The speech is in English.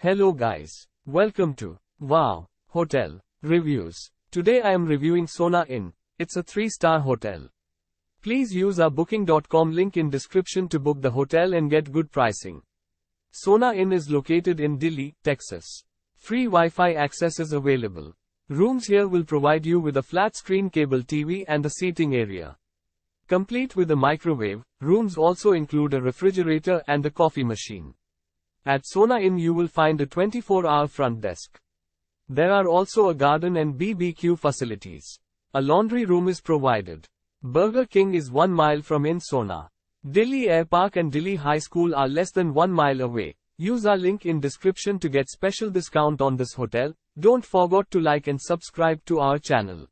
Hello guys. Welcome to Wow Hotel Reviews. Today I am reviewing Sona Inn. It's a 3-star hotel. Please use our booking.com link in description to book the hotel and get good pricing. Sona Inn is located in Dilley, Texas. Free Wi-Fi access is available. Rooms here will provide you with a flat-screen cable TV and a seating area. Complete with a microwave, rooms also include a refrigerator and a coffee machine. At Sona Inn you will find a 24-hour front desk. There are also a garden and BBQ facilities. A laundry room is provided. Burger King is 1 mile from Inn Sona. Dilley Airpark and Dilley High School are less than 1 mile away. Use our link in description to get special discount on this hotel. Don't forget to like and subscribe to our channel.